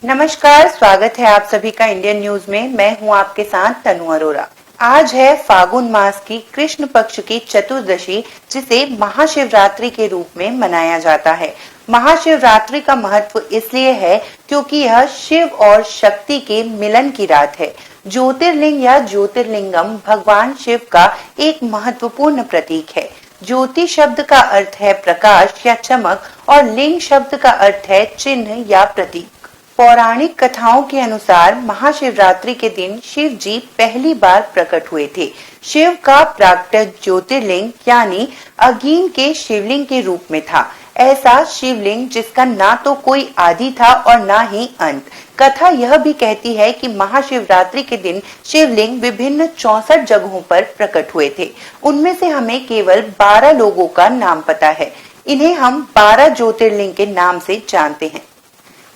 नमस्कार, स्वागत है आप सभी का इंडियन न्यूज में। मैं हूं आपके साथ तनु अरोरा। आज है फागुन मास की कृष्ण पक्ष की चतुर्दशी, जिसे महाशिवरात्रि के रूप में मनाया जाता है। महाशिवरात्रि का महत्व इसलिए है क्योंकि यह शिव और शक्ति के मिलन की रात है। ज्योतिर्लिंग या ज्योतिर्लिंगम भगवान शिव का एक महत्वपूर्ण प्रतीक है। ज्योति शब्द का अर्थ है प्रकाश या चमक और लिंग शब्द का अर्थ है चिन्ह या प्रतीक। पौराणिक कथाओं के अनुसार महाशिवरात्रि के दिन शिव जी पहली बार प्रकट हुए थे। शिव का प्राकट्य ज्योतिर्लिंग यानी अगीन के शिवलिंग के रूप में था। ऐसा शिवलिंग जिसका ना तो कोई आदि था और ना ही अंत। कथा यह भी कहती है कि महाशिवरात्रि के दिन शिवलिंग विभिन्न 64 जगहों पर प्रकट हुए थे। उनमें से हमें केवल 12 लोगों का नाम पता है। इन्हें हम 12 ज्योतिर्लिंग के नाम से जानते हैं।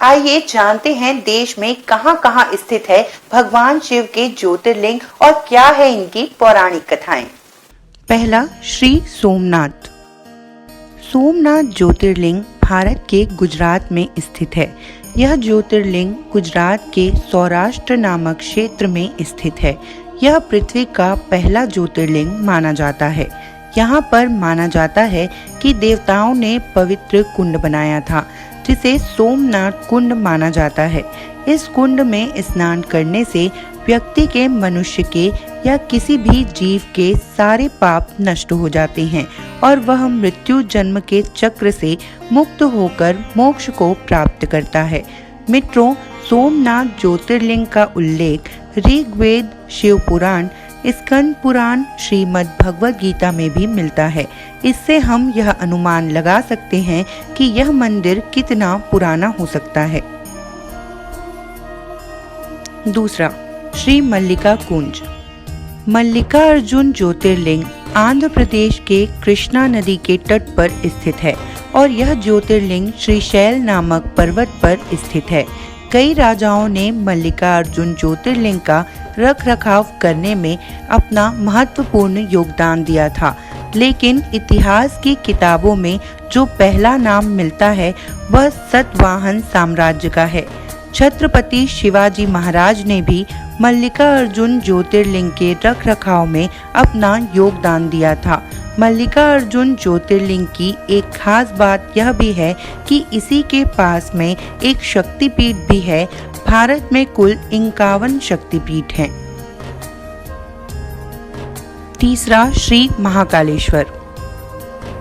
आइए जानते हैं देश में कहां-कहां स्थित है भगवान शिव के ज्योतिर्लिंग और क्या है इनकी पौराणिक कथाएं। पहला, श्री सोमनाथ। सोमनाथ ज्योतिर्लिंग भारत के गुजरात में स्थित है। यह ज्योतिर्लिंग गुजरात के सौराष्ट्र नामक क्षेत्र में स्थित है। यह पृथ्वी का पहला ज्योतिर्लिंग माना जाता है। यहाँ पर माना जाता है कि देवताओं ने पवित्र कुंड बनाया था, जिसे सोमनाथ कुंड माना जाता है। इस कुंड में स्नान करने से व्यक्ति के, मनुष्य के या किसी भी जीव के सारे पाप नष्ट हो जाते हैं और वह मृत्यु जन्म के चक्र से मुक्त होकर मोक्ष को प्राप्त करता है। मित्रों, सोमनाथ ज्योतिर्लिंग का उल्लेख ऋग्वेद, शिव पुराण, स्कंद पुराण, श्रीमद् भगवद गीता में भी मिलता है। इससे हम यह अनुमान लगा सकते हैं कि यह मंदिर कितना पुराना हो सकता है। दूसरा, श्री मल्लिका कुंज। मल्लिकार्जुन ज्योतिर्लिंग आंध्र प्रदेश के कृष्णा नदी के तट पर स्थित है और यह ज्योतिर्लिंग श्रीशैल नामक पर्वत पर स्थित है। कई राजाओं ने मल्लिकार्जुन ज्योतिर्लिंग का रखरखाव करने में अपना महत्वपूर्ण योगदान दिया था, लेकिन इतिहास की किताबों में जो पहला नाम मिलता है वह सतवाहन साम्राज्य का है। छत्रपति शिवाजी महाराज ने भी मल्लिकार्जुन ज्योतिर्लिंग के रखरखाव में अपना योगदान दिया था। मल्लिकार्जुन ज्योतिर्लिंग की एक खास बात यह भी है कि इसी के पास में एक शक्तिपीठ भी है। भारत में कुल 51 शक्तिपीठ हैं। तीसरा, श्री महाकालेश्वर।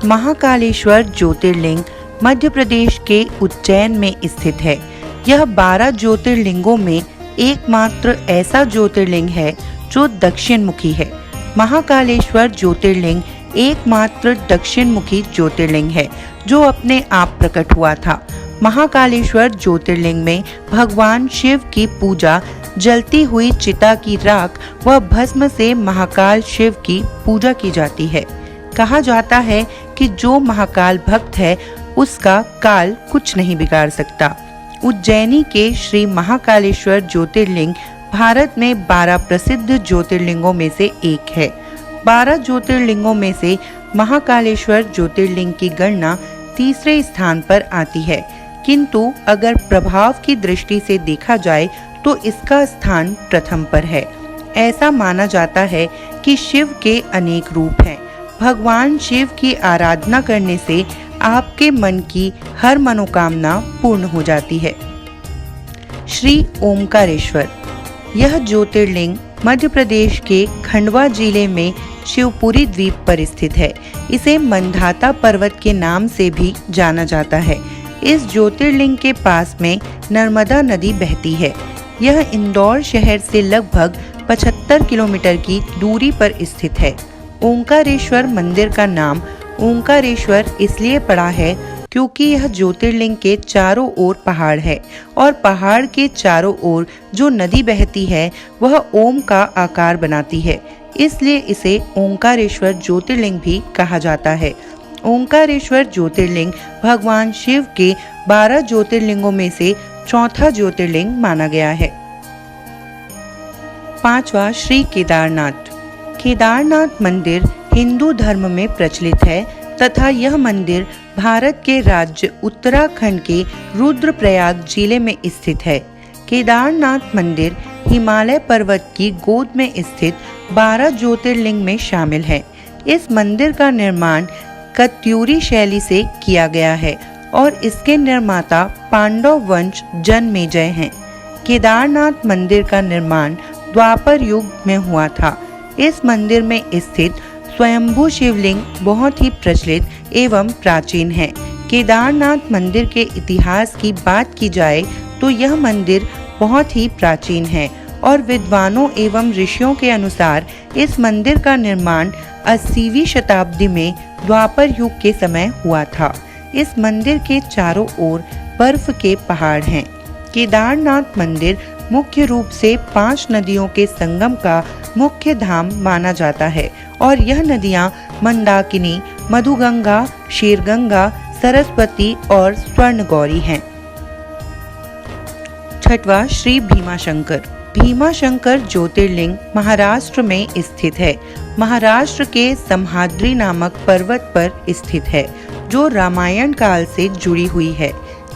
महाकालेश्वर ज्योतिर्लिंग मध्य प्रदेश के उज्जैन में स्थित है। यह 12 ज्योतिर्लिंगों में एकमात्र ऐसा ज्योतिर्लिंग है जो दक्षिण मुखी है। महाकालेश्वर ज्योतिर्लिंग एकमात्र दक्षिण मुखी ज्योतिर्लिंग है जो अपने आप प्रकट हुआ था। महाकालेश्वर ज्योतिर्लिंग में भगवान शिव की पूजा जलती हुई चिता की राख व भस्म से महाकाल शिव की पूजा की जाती है। कहा जाता है कि जो महाकाल भक्त है उसका काल कुछ नहीं बिगाड़ सकता। उज्जैनी के श्री महाकालेश्वर ज्योतिर्लिंग भारत में 12 प्रसिद्ध ज्योतिर्लिंगों में से एक है। 12 ज्योतिर्लिंगों में से महाकालेश्वर ज्योतिर्लिंग की गणना तीसरे स्थान पर आती है, किंतु अगर प्रभाव की दृष्टि से देखा जाए तो इसका स्थान प्रथम पर है। ऐसा माना जाता है कि शिव के अनेक रूप हैं। भगवान शिव की आराधना करने से आपके मन की हर मनोकामना पूर्ण हो जाती है। श्री ओमकारेश्वर। यह ज्योतिर्लिंग मध्य प्रदेश के खंडवा जिले में शिवपुरी द्वीप पर स्थित है। इसे मंधाता पर्वत के नाम से भी जाना जाता है। इस ज्योतिर्लिंग के पास में नर्मदा नदी बहती है। यह इंदौर शहर से लगभग 75 किलोमीटर की दूरी पर स्थित है। ओंकारेश्वर मंदिर का नाम ओंकारेश्वर इसलिए पड़ा है क्योंकि यह ज्योतिर्लिंग के चारों ओर पहाड़ है और पहाड़ के चारों ओर जो नदी बहती है वह ओम का आकार बनाती है, इसलिए इसे ओंकारेश्वर ज्योतिर्लिंग भी कहा जाता है। ओंकारेश्वर ज्योतिर्लिंग भगवान शिव के 12 ज्योतिर्लिंगों में से चौथा ज्योतिर्लिंग माना गया है। पांचवा, श्री केदारनाथ। केदारनाथ मंदिर हिंदू धर्म में प्रचलित है तथा यह मंदिर भारत के राज्य उत्तराखंड के रुद्रप्रयाग जिले में स्थित है। केदारनाथ मंदिर हिमालय पर्वत की गोद में स्थित 12 ज्योतिर्लिंग में शामिल है। इस मंदिर का निर्माण कत्यूरी शैली से किया गया है और इसके निर्माता पांडव वंश जन्मेजय हैं। केदारनाथ मंदिर का निर्माण द्वापर युग में हुआ था। इस मंदिर में स्थित स्वयंभू शिवलिंग बहुत ही प्रचलित एवं प्राचीन है। केदारनाथ मंदिर के इतिहास की बात की जाए तो यह मंदिर बहुत ही प्राचीन है और विद्वानों एवं ऋषियों के अनुसार इस मंदिर का निर्माण 80वीं शताब्दी में द्वापर युग के समय हुआ था। इस मंदिर के चारों ओर बर्फ के पहाड़ हैं। केदारनाथ मंदिर मुख्य रूप से 5 नदियों के संगम का मुख्य धाम माना जाता है और यह नदियां मंदाकिनी, मधुगंगा, शेरगंगा, सरस्वती और स्वर्णगौरी हैं। छठवां, श्री भीमाशंकर। भीमाशंकर ज्योतिर्लिंग महाराष्ट्र में स्थित है। महाराष्ट्र के समहाद्री नामक पर्वत पर स्थित है जो रामायण काल से जुड़ी हुई है।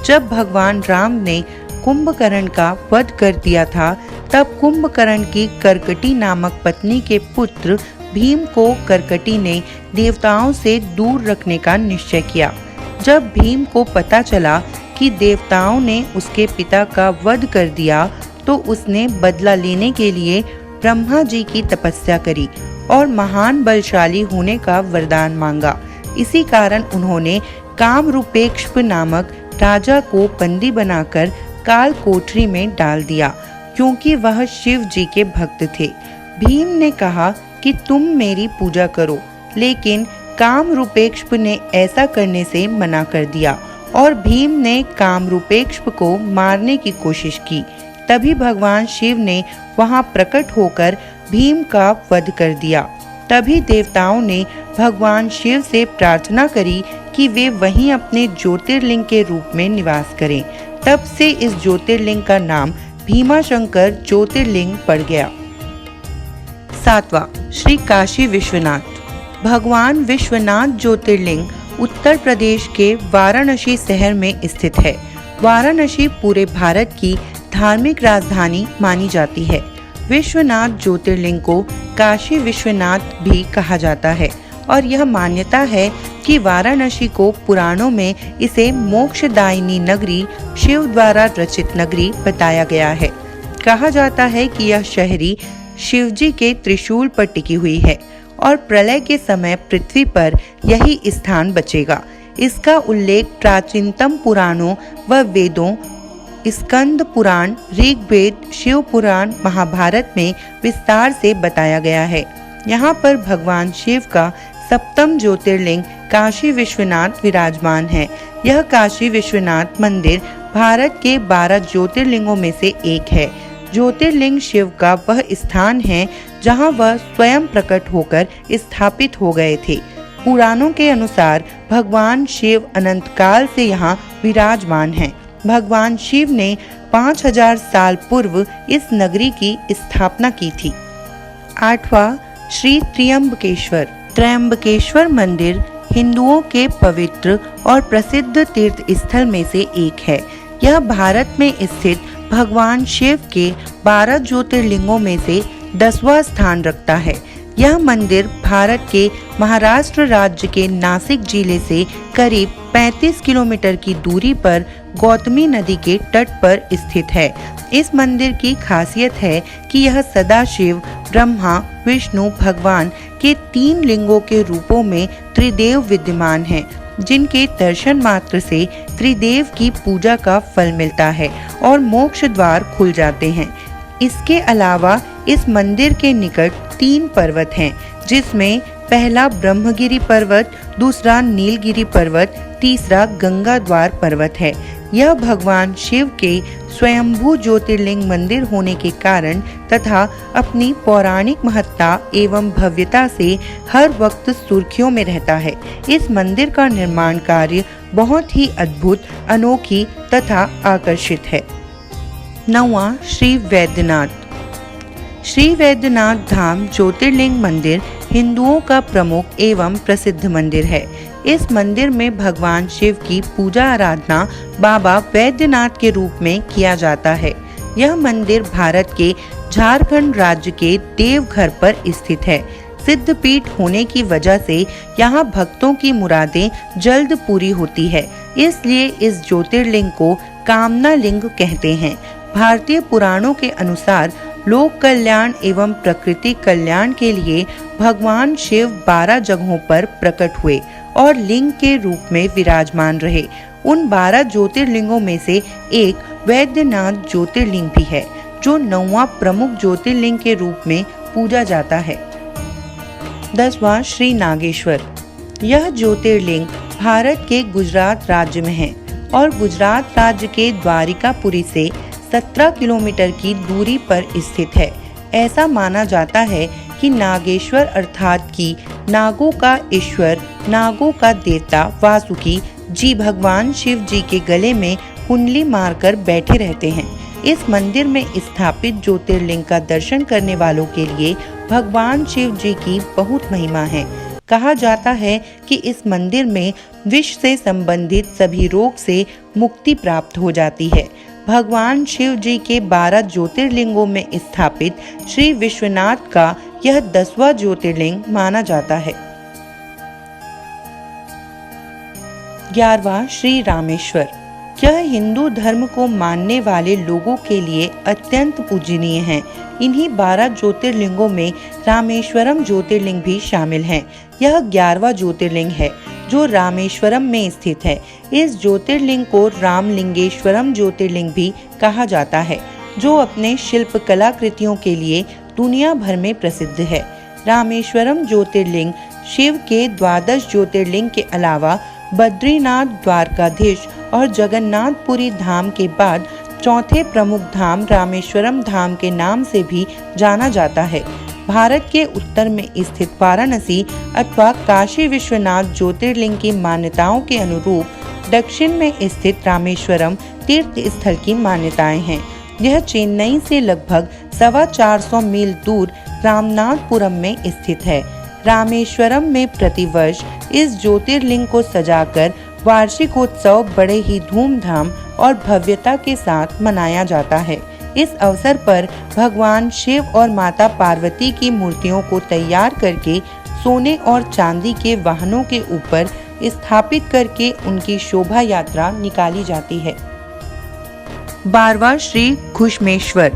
जब भगवान राम ने कुंभकर्ण का वध कर दिया था तब कुंभकर्ण की करकटी नामक पत्नी के पुत्र भीम को करकटी ने देवताओं से दूर रखने का निश्चय किया। जब भीम को पता चला कि देवताओं ने उसके पिता का वध कर दिया तो उसने बदला लेने के लिए ब्रह्मा जी की तपस्या करी और महान बलशाली होने का वरदान मांगा। इसी कारण उन्होंने कामरूपेक्ष नामक राजा को बंदी बनाकर काल कोठरी में डाल दिया क्योंकि वह शिव जी के भक्त थे। भीम ने कहा कि तुम मेरी पूजा करो, लेकिन कामरूपेक्ष ने ऐसा करने से मना कर दिया और भीम ने कामरूपेक्ष को मारने की कोशिश की। तभी भगवान शिव ने वहां प्रकट होकर भीम का वध कर दिया। तभी देवताओं ने भगवान शिव से प्रार्थना करी कि वे वहीं अपने ज्योतिर्लिंग के रूप में निवास करें। तब से इस ज्योतिर्लिंग का नाम भीमाशंकर ज्योतिर्लिंग पड़ गया। 7वां, श्री काशी विश्वनाथ। भगवान विश्वनाथ ज्योतिर्लिंग उत्तर प्रदेश के वाराणसी शहर में स्थित है। वाराणसी पूरे भारत की धार्मिक राजधानी मानी जाती है। विश्वनाथ ज्योतिर्लिंग को काशी विश्वनाथ भी कहा जाता है और यह मान्यता है कि वाराणसी को पुराणों में इसे मोक्षदायिनी नगरी, शिव द्वारा रचित नगरी बताया गया है। कहा जाता है कि यह शहरी शिवजी के त्रिशूल पर टिकी हुई है और प्रलय के समय पृथ्वी पर यही स्थान बचेगा। इसका उल्लेख प्राचीनतम पुराणों व वेदों स्कंद पुराण, ऋग्वेद, शिव पुराण, महाभारत में विस्तार से बताया गया है। यहाँ पर भगवान शिव का 7वां ज्योतिर्लिंग काशी विश्वनाथ विराजमान है। यह काशी विश्वनाथ मंदिर भारत के 12 ज्योतिर्लिंगों में से एक है। ज्योतिर्लिंग शिव का वह स्थान है जहाँ वह स्वयं प्रकट होकर स्थापित हो गए थे। पुराणों के अनुसार भगवान शिव अनंत काल से यहाँ विराजमान हैं। भगवान शिव ने 5000 साल पूर्व इस नगरी की स्थापना की थी। 8वां, श्री त्र्यंबकेश्वर। त्र्यंबकेश्वर मंदिर हिंदुओं के पवित्र और प्रसिद्ध तीर्थ स्थल में से एक है। यह भारत में स्थित भगवान शिव के 12 ज्योतिर्लिंगों में से 10वां स्थान रखता है। यह मंदिर भारत के महाराष्ट्र राज्य के नासिक जिले से करीब 35 किलोमीटर की दूरी पर गौतमी नदी के तट पर स्थित है। इस मंदिर की खासियत है कि यह सदाशिव, ब्रह्मा, विष्णु भगवान के 3 लिंगों के रूपों में त्रिदेव विद्यमान हैं, जिनके दर्शन मात्र से त्रिदेव की पूजा का फल मिलता है और मोक्ष द्वार खुल जाते हैं। इसके अलावा इस मंदिर के निकट 3 पर्वत हैं, जिसमें पहला ब्रह्मगिरी पर्वत, दूसरा नीलगिरी पर्वत, तीसरा गंगा द्वार पर्वत है। यह भगवान शिव के स्वयंभू ज्योतिर्लिंग मंदिर होने के कारण तथा अपनी पौराणिक महत्ता एवं भव्यता से हर वक्त सुर्खियों में रहता है। इस मंदिर का निर्माण कार्य बहुत ही अद्भुत, अनोखी तथा आकर्षित है। 9वां, श्री वैद्यनाथ। श्री वैद्यनाथ धाम ज्योतिर्लिंग मंदिर हिंदुओं का प्रमुख एवं प्रसिद्ध मंदिर है। इस मंदिर में भगवान शिव की पूजा आराधना बाबा वैद्यनाथ के रूप में किया जाता है। यह मंदिर भारत के झारखंड राज्य के देवघर पर स्थित है। सिद्धपीठ होने की वजह से यहाँ भक्तों की मुरादें जल्द पूरी होती है, इसलिए इस ज्योतिर्लिंग को कामना लिंग कहते हैं। भारतीय पुराणों के अनुसार लोक कल्याण एवं प्रकृति कल्याण के लिए भगवान शिव 12 जगहों पर प्रकट हुए और लिंग के रूप में विराजमान रहे। उन 12 ज्योतिर्लिंगों में से एक वैद्यनाथ ज्योतिर्लिंग भी है, जो 9वां प्रमुख ज्योतिर्लिंग के रूप में पूजा जाता है। 10वां श्री नागेश्वर। यह ज्योतिर्लिंग भारत के गुजरात राज्य में है और गुजरात राज्य के द्वारिकापुरी से 17 किलोमीटर की दूरी पर स्थित है। ऐसा माना जाता है कि नागेश्वर अर्थात कि नागों का ईश्वर, नागों का देवता वासुकी जी भगवान शिव जी के गले में कुंडली मारकर बैठे रहते हैं। इस मंदिर में स्थापित ज्योतिर्लिंग का दर्शन करने वालों के लिए भगवान शिव जी की बहुत महिमा है। कहा जाता है कि इस मंदिर में विष से संबंधित सभी रोग से मुक्ति प्राप्त हो जाती है। भगवान शिव जी के 12 ज्योतिर्लिंगों में स्थापित श्री विश्वनाथ का यह 10वां ज्योतिर्लिंग माना जाता है। 11वां श्री रामेश्वर। यह हिंदू धर्म को मानने वाले लोगों के लिए अत्यंत पूजनीय है। इन्हीं 12 ज्योतिर्लिंगों में रामेश्वरम ज्योतिर्लिंग भी शामिल है। यह 11वां ज्योतिर्लिंग है जो रामेश्वरम में स्थित है। इस ज्योतिर्लिंग को रामलिंगेश्वरम ज्योतिर्लिंग भी कहा जाता है, जो अपने शिल्प कलाकृतियों के लिए दुनिया भर में प्रसिद्ध है। रामेश्वरम ज्योतिर्लिंग शिव के 12 ज्योतिर्लिंग के अलावा बद्रीनाथ, द्वारकाधीश और जगन्नाथपुरी धाम के बाद चौथे प्रमुख धाम रामेश्वरम धाम के नाम से भी जाना जाता है। भारत के उत्तर में स्थित वाराणसी अथवा काशी विश्वनाथ ज्योतिर्लिंग की मान्यताओं के अनुरूप दक्षिण में स्थित रामेश्वरम तीर्थ स्थल की मान्यताएं हैं। यह चेन्नई से लगभग 425 मील दूर रामनाथपुरम में स्थित है। रामेश्वरम में प्रतिवर्ष इस ज्योतिर्लिंग को सजाकर वार्षिकोत्सव बड़े ही धूमधाम और भव्यता के साथ मनाया जाता है। इस अवसर पर भगवान शिव और माता पार्वती की मूर्तियों को तैयार करके सोने और चांदी के वाहनों के ऊपर स्थापित करके उनकी शोभा यात्रा निकाली जाती है। 12वां श्री घुश्मेश्वर।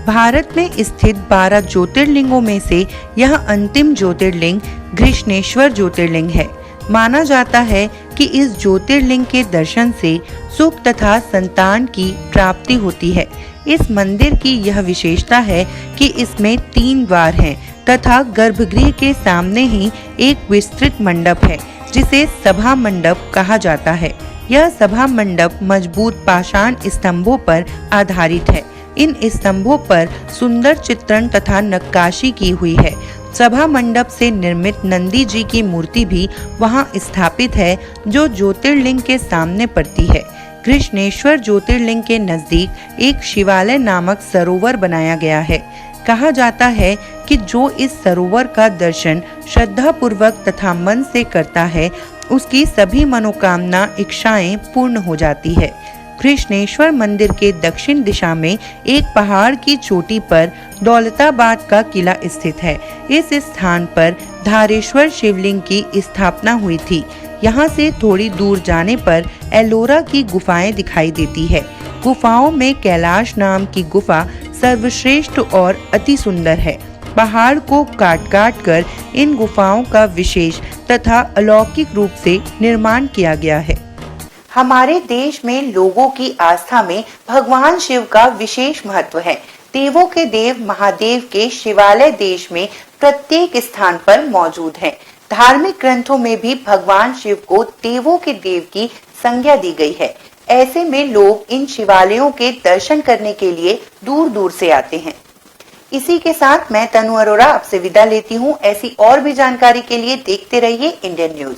भारत में स्थित 12 ज्योतिर्लिंगों में से यह अंतिम ज्योतिर्लिंग घृष्णेश्वर ज्योतिर्लिंग है। माना जाता है कि इस ज्योतिर्लिंग के दर्शन से सुख तथा संतान की प्राप्ति होती है। इस मंदिर की यह विशेषता है कि इसमें 3 द्वार हैं तथा गर्भगृह के सामने ही एक विस्तृत मंडप है, जिसे सभा मंडप कहा जाता है। यह सभा मंडप मजबूत पाषाण स्तंभों पर आधारित है। इन स्तंभों पर सुंदर चित्रण तथा नक्काशी की हुई है। सभा मंडप से निर्मित नंदी जी की मूर्ति भी वहां स्थापित है, जो ज्योतिर्लिंग के सामने पड़ती है। घृष्णेश्वर ज्योतिर्लिंग के नजदीक एक शिवालय नामक सरोवर बनाया गया है। कहा जाता है कि जो इस सरोवर का दर्शन श्रद्धा पूर्वक तथा मन से करता है, उसकी सभी मनोकामना इच्छाएं पूर्ण हो जाती है। कृष्णेश्वर मंदिर के दक्षिण दिशा में एक पहाड़ की चोटी पर दौलताबाद का किला स्थित है। इस स्थान पर धारेश्वर शिवलिंग की स्थापना हुई थी। यहाँ से थोड़ी दूर जाने पर एलोरा की गुफाएं दिखाई देती है। गुफाओं में कैलाश नाम की गुफा सर्वश्रेष्ठ और अति सुंदर है। पहाड़ को काट काट कर इन गुफाओं का विशेष तथा अलौकिक रूप से निर्माण किया गया है। हमारे देश में लोगों की आस्था में भगवान शिव का विशेष महत्व है। देवों के देव महादेव के शिवालय देश में प्रत्येक स्थान पर मौजूद हैं। धार्मिक ग्रंथों में भी भगवान शिव को देवों के देव की संज्ञा दी गई है। ऐसे में लोग इन शिवालयों के दर्शन करने के लिए दूर दूर से आते हैं। इसी के साथ मैं तनु अरोरा आपसे विदा लेती हूँ। ऐसी और भी जानकारी के लिए देखते रहिए इंडियन न्यूज।